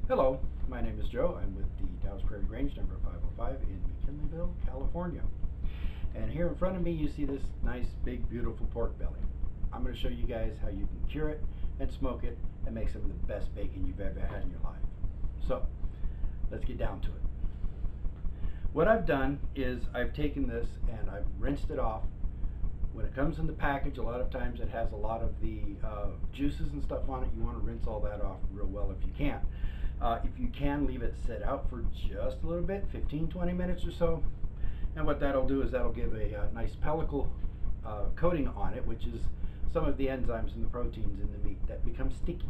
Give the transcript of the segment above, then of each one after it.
Hello, my name is Joe. I'm with the Dallas Prairie Range number 505 in McKinleyville, California. And here in front of me you see this nice big beautiful pork belly. I'm going to show you guys how you can cure it and smoke it and make some of the best bacon you've ever had in your life. So let's get down to it. What I've done is I've taken this and I've rinsed it off. When it comes in the package, a lot of times it has a lot of the juices and stuff on it. You want to rinse all that off real well if you can. If you can, leave it sit out for just a little bit, 15-20 minutes or so. And what that'll do is that'll give a nice pellicle coating on it, which is some of the enzymes and the proteins in the meat that become sticky.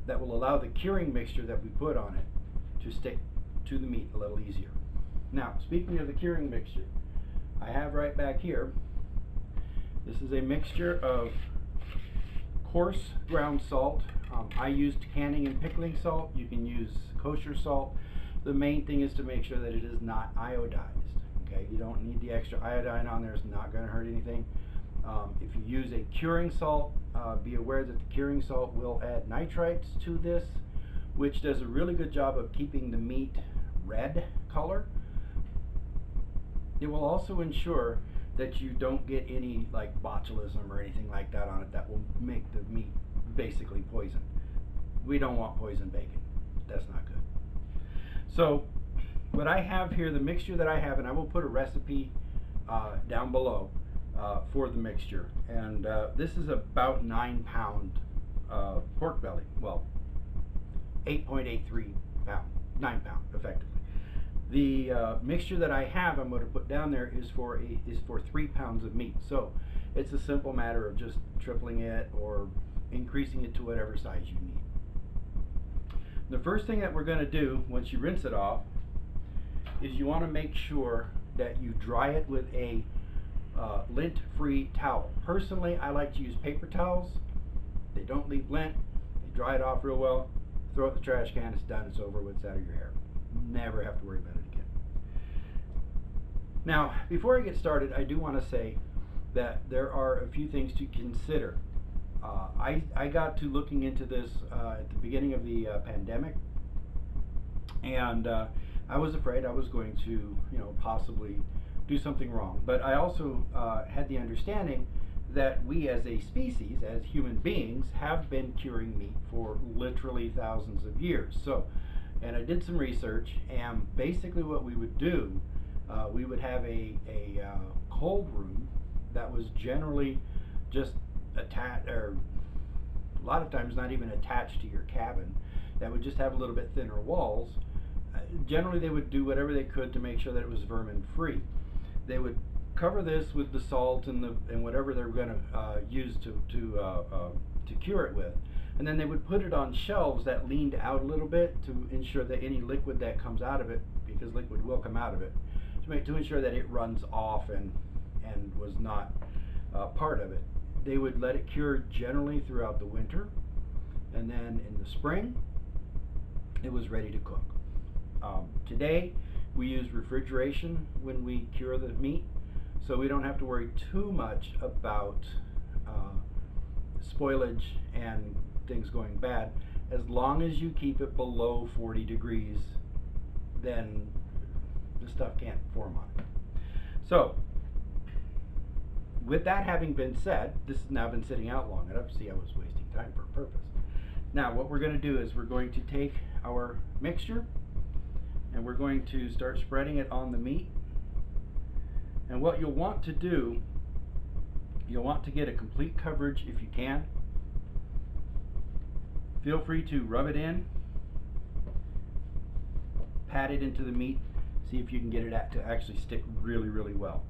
That will allow the curing mixture that we put on it to stick to the meat a little easier. Now, speaking of the curing mixture, I have right back here, this is a mixture of coarse ground salt. I used canning and pickling salt. You can use kosher salt. The main thing is to make sure that it is not iodized. Okay, you don't need the extra iodine on there. It's not going to hurt anything. If you use a curing salt, be aware that the curing salt will add nitrites to this, which does a really good job of keeping the meat red color. It will also ensure that you don't get any like botulism or anything like that on it that will make the meat basically poison. We don't want poison bacon. That's not good. So what I have here, the mixture that I have, and I will put a recipe down below for the mixture, and this is about 9-pound pork belly. Well, 8.83 pound, 9 pound effectively. The mixture that I have, I'm going to put down there is for 3 pounds of meat. So it's a simple matter of just tripling it or increasing it to whatever size you need. The first thing that we're going to do once you rinse it off is you want to make sure that you dry it with a lint-free towel. Personally, I like to use paper towels. They don't leave lint. They dry it off real well. Throw it in the trash can. It's done. It's over with. It's out of your hair. Never have to worry about it again. Now, before I get started, I do want to say that there are a few things to consider. I got to looking into this at the beginning of the pandemic, and I was afraid I was going to, possibly do something wrong. But I also had the understanding that we as a species, as human beings, have been curing meat for literally thousands of years. And I did some research, and basically what we would do, we would have a cold room that was generally just attached, or a lot of times not even attached to your cabin, that would just have a little bit thinner walls. Generally they would do whatever they could to make sure that it was vermin free. They would cover this with the salt and whatever they were going to use to cure it with. And then they would put it on shelves that leaned out a little bit to ensure that any liquid that comes out of it, because liquid will come out of it, to ensure that it runs off and was not part of it. They would let it cure generally throughout the winter, and then in the spring it was ready to cook. Today we use refrigeration when we cure the meat, so we don't have to worry too much about spoilage and things going bad. As long as you keep it below 40 degrees, then the stuff can't form on it. So with that having been said, this has now been sitting out long enough. See, I was wasting time for a purpose. Now what we're going to do is we're going to take our mixture and we're going to start spreading it on the meat. And what you'll want to do, you'll want to get a complete coverage if you can. Feel free to rub it in, pat it into the meat, see if you can get it to actually stick really, really well.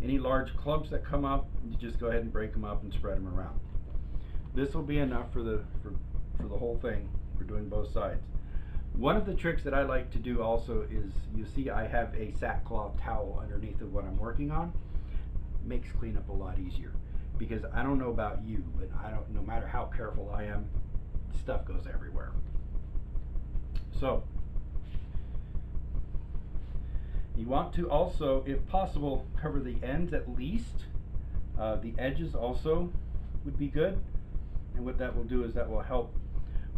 Any large clumps that come up, you just go ahead and break them up and spread them around. This will be enough for the whole thing. We're doing both sides. One of the tricks that I like to do also is, you see I have a sackcloth towel underneath of what I'm working on. Makes cleanup a lot easier, because I don't know about you, but no matter how careful I am, stuff goes everywhere. So you want to also, if possible, cover the ends at least. The edges also would be good, and what that will do is that will help.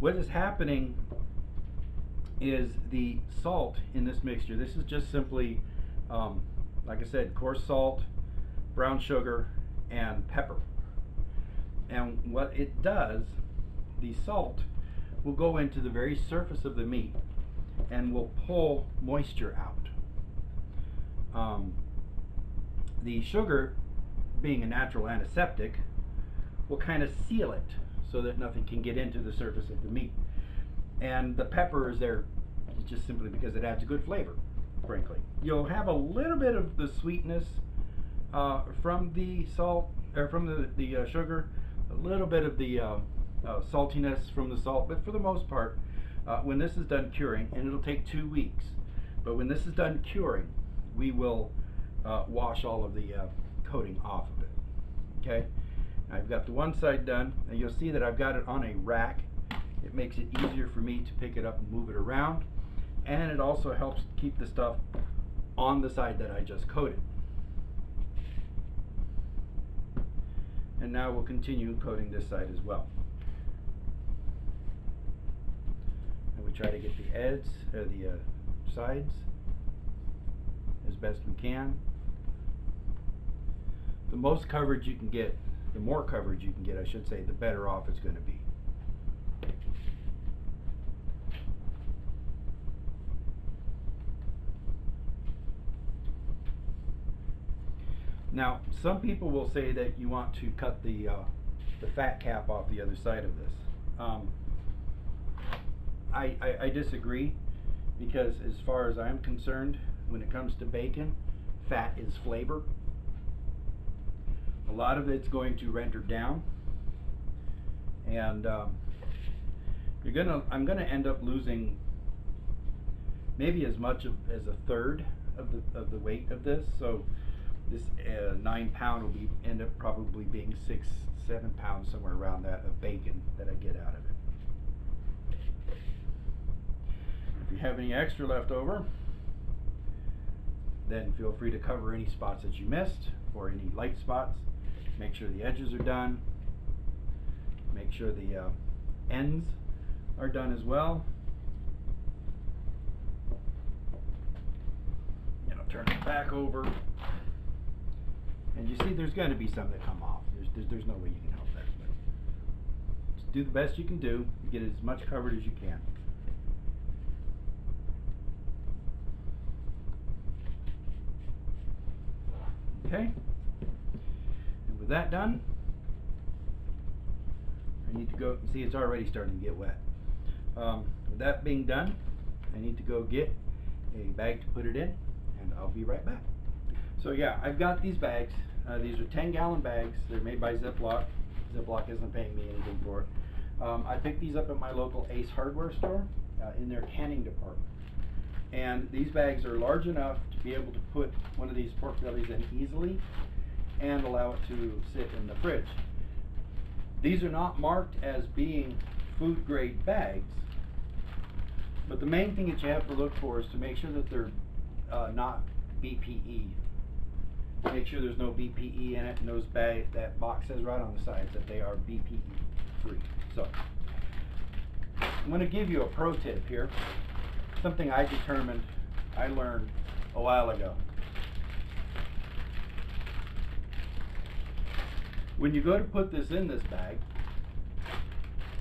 What is happening is the salt in this mixture. This is just simply, like I said, coarse salt, brown sugar, and pepper. And what it does, the salt will go into the very surface of the meat and will pull moisture out. The sugar, being a natural antiseptic, will kind of seal it so that nothing can get into the surface of the meat. And the pepper is there just simply because it adds good flavor, frankly. You'll have a little bit of the sweetness from the salt, or from the sugar, a little bit of the saltiness from the salt, but for the most part, when this is done curing, and it'll take 2 weeks, but when this is done curing, we will wash all of the coating off of it. Okay, I've got the one side done, and you'll see that I've got it on a rack. It makes it easier for me to pick it up and move it around, and it also helps keep the stuff on the side that I just coated. And now we'll continue coating this side as well. And we try to get the edges, the sides, as best we can. The most coverage you can get, the more coverage you can get, I should say, the better off it's going to be. Now, some people will say that you want to cut the fat cap off the other side of this. I disagree, because as far as I'm concerned, when it comes to bacon, fat is flavor. A lot of it's going to render down, and I'm gonna end up losing maybe as much as a third of the weight of this. So this 9 pound will end up probably being 6-7 pounds, somewhere around that, of bacon that I get out of it. If you have any extra left over, then feel free to cover any spots that you missed, or any light spots. Make sure the edges are done. Make sure the ends are done as well. And I'll turn it back over. And you see, there's going to be some that come off. There's no way you can help that. But just do the best you can do. Get as much covered as you can. Okay. And with that done, I need to go. See, it's already starting to get wet. With that being done, I need to go get a bag to put it in, and I'll be right back. So yeah, I've got these bags. These are 10-gallon bags. They're made by Ziploc. Ziploc isn't paying me anything for it. I picked these up at my local Ace Hardware store in their canning department. And these bags are large enough to be able to put one of these pork bellies in easily and allow it to sit in the fridge. These are not marked as being food grade bags, but the main thing that you have to look for is to make sure that they're not BPE. Make sure there's no BPE in it, and that box says right on the sides that they are BPE free. So I'm going to give you a pro tip here, something I learned a while ago. When you go to put this in this bag,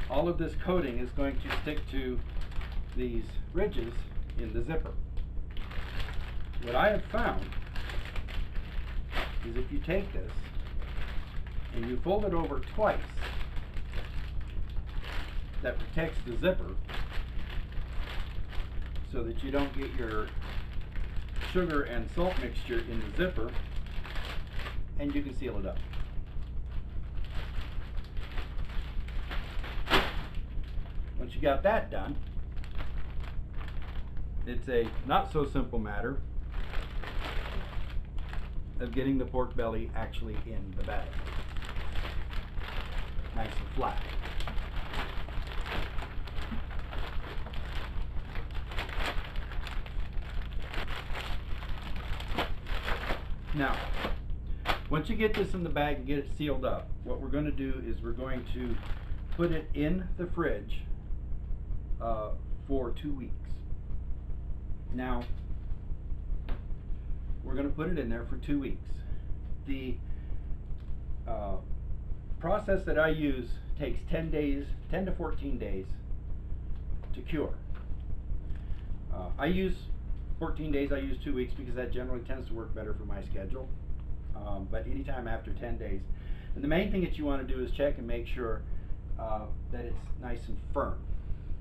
all of this coating is going to stick to these ridges in the zipper. What I have found is if you take this and you fold it over twice, that protects the zipper so that you don't get your sugar and salt mixture in the zipper, and you can seal it up. Once you got that done, it's a not so simple matter of getting the pork belly actually in the bag, nice and flat. Now, once you get this in the bag and get it sealed up, what we're going to do is we're going to put it in the fridge for 2 weeks. Now, we're going to put it in there for 2 weeks. The process that I use takes 10 days, 10 to 14 days to cure. I use 14 days, I use 2 weeks because that generally tends to work better for my schedule. But anytime after 10 days. And the main thing that you want to do is check and make sure that it's nice and firm.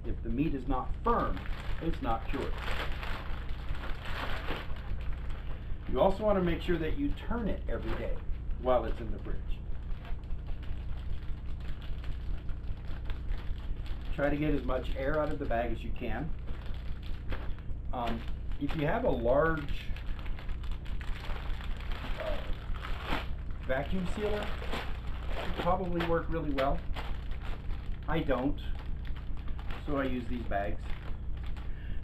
If the meat is not firm, it's not cured. You also want to make sure that you turn it every day while it's in the fridge. Try to get as much air out of the bag as you can. If you have a large vacuum sealer, it probably work really well. I don't, so I use these bags.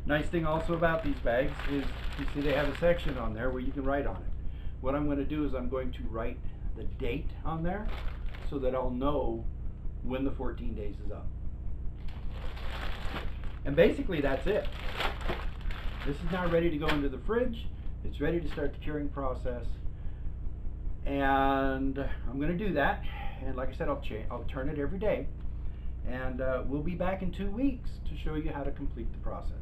Nice thing also about these bags is you see they have a section on there where you can write on it. What I'm going to do is I'm going to write the date on there so that I'll know when the 14 days is up. And basically that's it. This is now ready to go into the fridge. It's ready to start the curing process. And I'm going to do that. And like I said, I'll turn it every day. And we'll be back in 2 weeks to show you how to complete the process.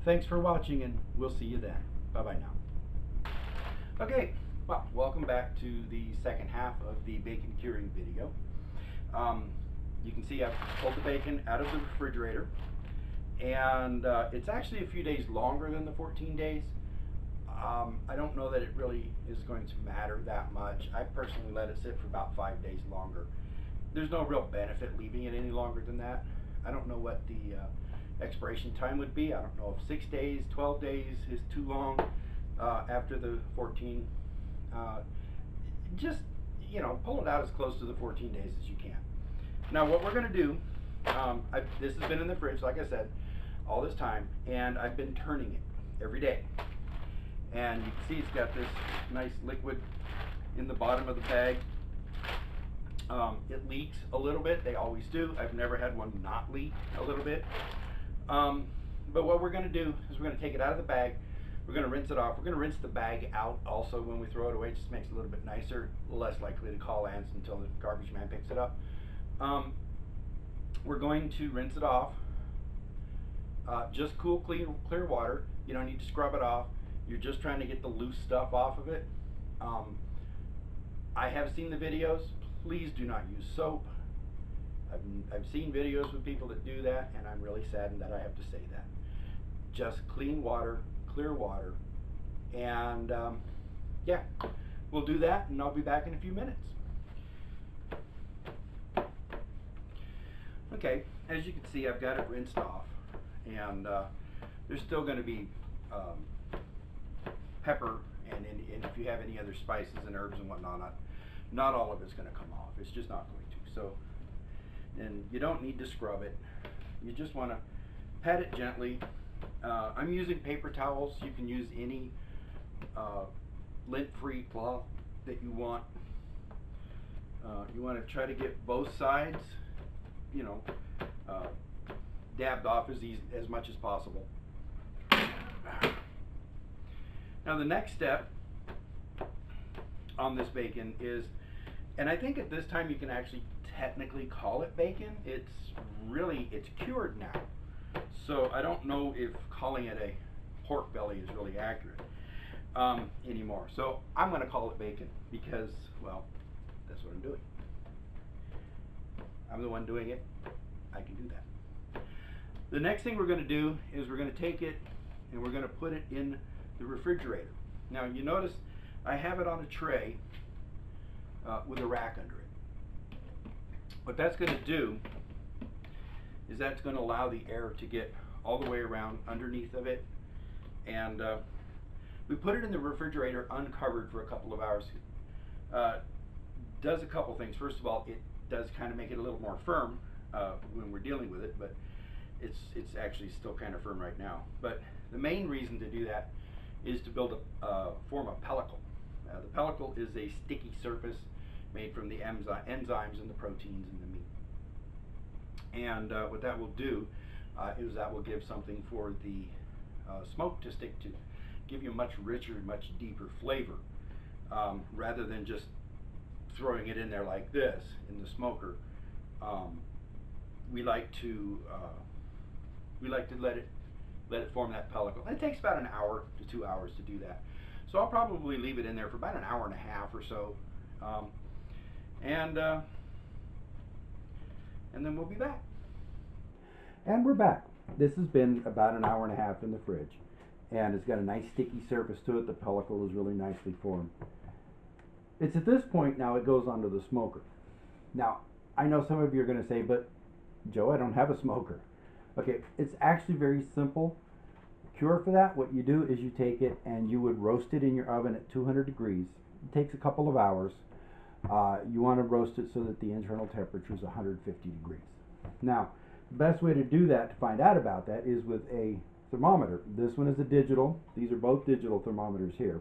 Thanks for watching, and we'll see you then. Bye-bye now. Okay, well, welcome back to the second half of the bacon curing video. You can see I've pulled the bacon out of the refrigerator. And it's actually a few days longer than the 14 days. I don't know that it really is going to matter that much. I personally let it sit for about 5 days longer. There's no real benefit leaving it any longer than that. I don't know what the expiration time would be. I don't know if 6 days, 12 days is too long after the 14. Just, you know, pull it out as close to the 14 days as you can. Now what we're going to do, this has been in the fridge, like I said, all this time, and I've been turning it every day. And you can see it's got this nice liquid in the bottom of the bag. It leaks a little bit. They always do. I've never had one not leak a little bit. But what we're going to do is we're going to take it out of the bag. We're going to rinse it off. We're going to rinse the bag out also when we throw it away. It just makes it a little bit nicer, less likely to call ants until the garbage man picks it up. We're going to rinse it off. Just cool, clear water. You don't need to scrub it off. You're just trying to get the loose stuff off of it. I have seen the videos. Please do not use soap. I've seen videos with people that do that, and I'm really saddened that I have to say that. Just clean water, clear water, and yeah, we'll do that, and I'll be back in a few minutes. Okay, as you can see, I've got it rinsed off, and there's still going to be pepper, and if you have any other spices and herbs and whatnot, not all of it's going to come off. It's just not going to. So, and you don't need to scrub it. You just want to pat it gently. I'm using paper towels. You can use any lint-free cloth that you want. You want to try to get both sides, you know, dabbed off as much as possible. Now the next step on this bacon is, and I think at this time you can actually technically call it bacon. It's cured now. So I don't know if calling it a pork belly is really accurate anymore. So I'm going to call it bacon because, well, that's what I'm doing. I'm the one doing it. I can do that. The next thing we're going to do is we're going to take it and we're going to put it in the refrigerator. Now you notice I have it on a tray with a rack under it. What that's going to do is that's going to allow the air to get all the way around underneath of it, and we put it in the refrigerator uncovered for a couple of hours. Does a couple things. First of all, it does kind of make it a little more firm when we're dealing with it, but it's actually still kind of firm right now. But the main reason to do that is to form a pellicle. The pellicle is a sticky surface made from the enzymes and the proteins in the meat. And what that will do is that will give something for the smoke to stick to, give you a much richer, much deeper flavor, rather than just throwing it in there like this in the smoker. We like to let it form that pellicle. It takes about an hour to 2 hours to do that. So I'll probably leave it in there for about an hour and a half or so, and then we'll be back. And we're back. This has been about an hour and a half in the fridge, and it's got a nice sticky surface to it. The pellicle is really nicely formed. It's at this point now it goes onto the smoker. Now, I know some of you are going to say, but Joe, I don't have a smoker. Okay, it's actually very simple. Cure for that, what you do is you take it and you would roast it in your oven at 200 degrees. It takes a couple of hours. You want to roast it so that the internal temperature is 150 degrees. Now, the best way to do that, to find out about that, is with a thermometer. This one is a digital. These are both digital thermometers here.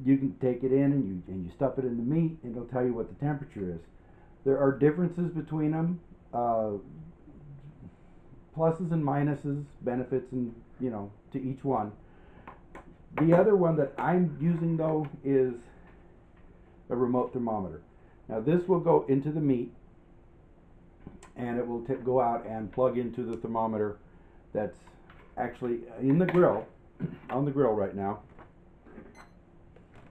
You can take it in and you stuff it in the meat, and it'll tell you what the temperature is. There are differences between them, pluses and minuses, benefits and to each one. The other one that I'm using though is a remote thermometer. Now this will go into the meat, and it will go out and plug into the thermometer that's actually in the grill, on the grill right now,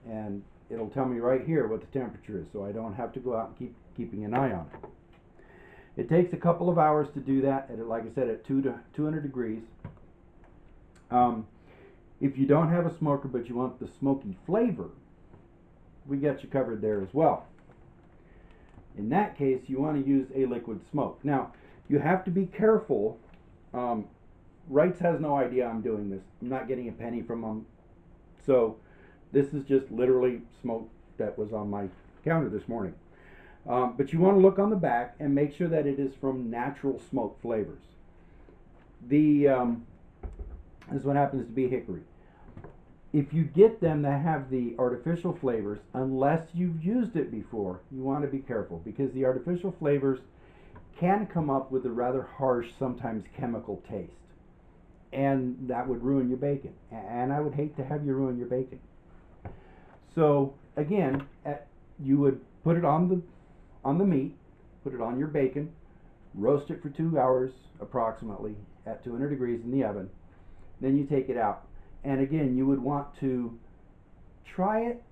and it'll tell me right here what the temperature is, so I don't have to go out and keep keeping an eye on it. It takes a couple of hours to do that, at, like I said, at 200 degrees. If you don't have a smoker but you want the smoky flavor, we got you covered there as well. In that case, you want to use a liquid smoke. Now, you have to be careful. Wrights has no idea I'm doing this. I'm not getting a penny from them. So this is just literally smoke that was on my counter this morning. But you want to look on the back and make sure that it is from natural smoke flavors. This one happens to be hickory. If you get them that have the artificial flavors, unless you've used it before, you want to be careful, because the artificial flavors can come up with a rather harsh, sometimes chemical taste, and that would ruin your bacon, and I would hate to have you ruin your bacon. So again, you would put it on the meat, put it on your bacon, roast it for 2 hours approximately at 200 degrees in the oven. Then you take it out. And again, you would want to try it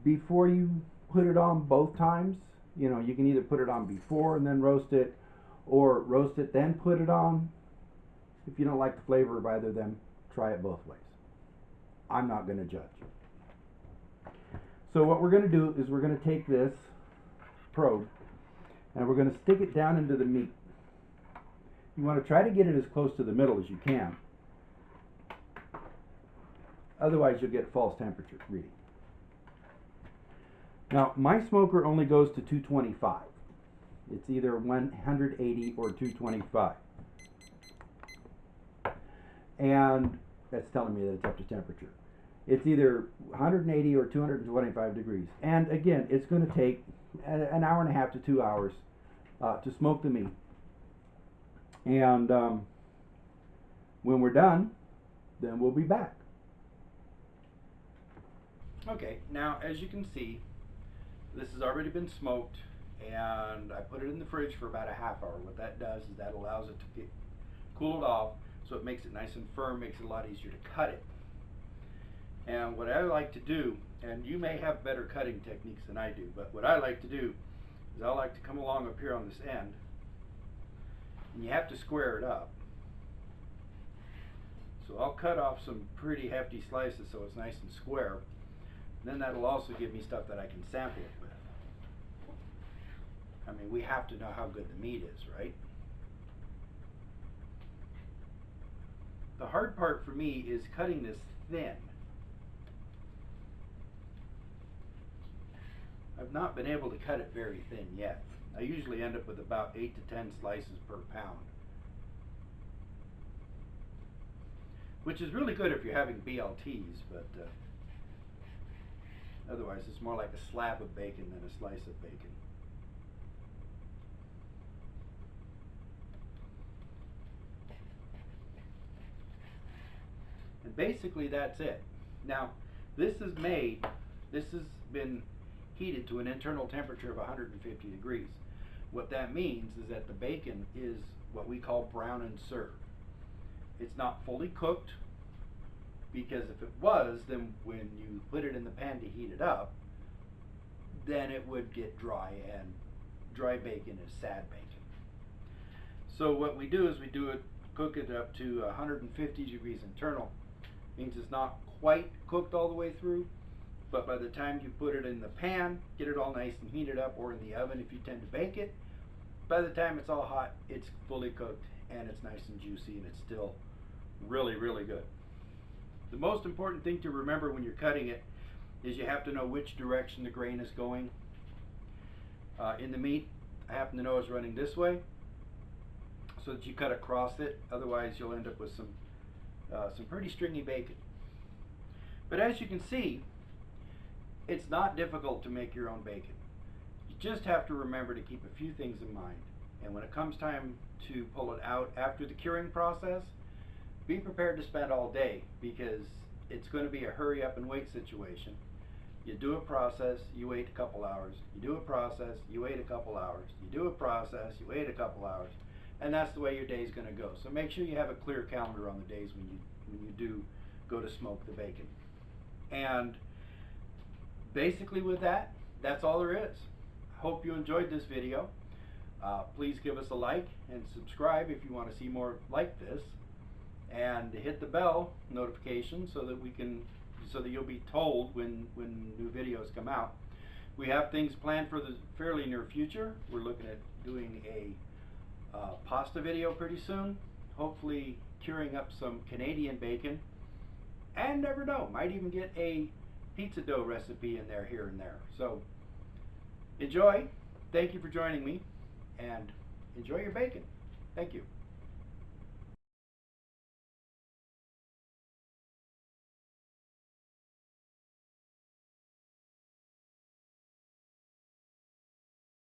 before you put it on both times. You know, you can either put it on before and then roast it, or roast it then put it on. If you don't like the flavor of either of them, try it both ways. I'm not going to judge. So what we're going to do is we're going to take this probe and we're going to stick it down into the meat. You want to try to get it as close to the middle as you can. Otherwise you'll get false temperature reading. Now my smoker only goes to 225. It's either 180 or 225. And that's telling me that it's up to temperature. It's either 180 or 225 degrees. And again, it's going to take an hour and a half to 2 hours to smoke the meat. And when we're done, then we'll be back. Okay, now as you can see, this has already been smoked, and I put it in the fridge for about a half hour. What that does is that allows it to get cooled off, so it makes it nice and firm, makes it a lot easier to cut it. And what I like to do, and you may have better cutting techniques than I do, but what I like to do is I like to come along up here on this end, and you have to square it up. So I'll cut off some pretty hefty slices so it's nice and square. Then that'll also give me stuff that I can sample it with. I mean, we have to know how good the meat is, right? The hard part for me is cutting this thin. I've not been able to cut it very thin yet. I usually end up with about 8 to 10 slices per pound, which is really good if you're having BLTs, but otherwise it's more like a slab of bacon than a slice of bacon. basically that's it. Now, this has been heated to an internal temperature of 150 degrees. What that means is that the bacon is what we call brown and serve. It's not fully cooked, because if it was, then when you put it in the pan to heat it up, then it would get dry, and dry bacon is sad bacon. So what we do is cook it up to 150 degrees internal. Means it's not quite cooked all the way through, but by the time you put it in the pan, get it all nice and heated up, or in the oven if you tend to bake it, by the time it's all hot, it's fully cooked and it's nice and juicy, and it's still really, really good. The most important thing to remember when you're cutting it is you have to know which direction the grain is going. In the meat, I happen to know it's running this way, so that you cut across it. Otherwise, you'll end up with some pretty stringy bacon. But as you can see, it's not difficult to make your own bacon. You just have to remember to keep a few things in mind. And when it comes time to pull it out after the curing process, be prepared to spend all day, because it's going to be a hurry up and wait situation. You do a process, you wait a couple hours. You do a process, you wait a couple hours. You do a process, you wait a couple hours. And that's the way your day is going to go. So make sure you have a clear calendar on the days when you do go to smoke the bacon. And basically with that, that's all there is. Hope you enjoyed this video. Please give us a like and subscribe if you want to see more like this, and hit the bell notification so that you'll be told when new videos come out. We have things planned for the fairly near future. We're looking at doing a pasta video pretty soon, hopefully curing up some Canadian bacon, and never know, might even get a pizza dough recipe in there here and there. So enjoy. Thank you for joining me, and enjoy your bacon. Thank you.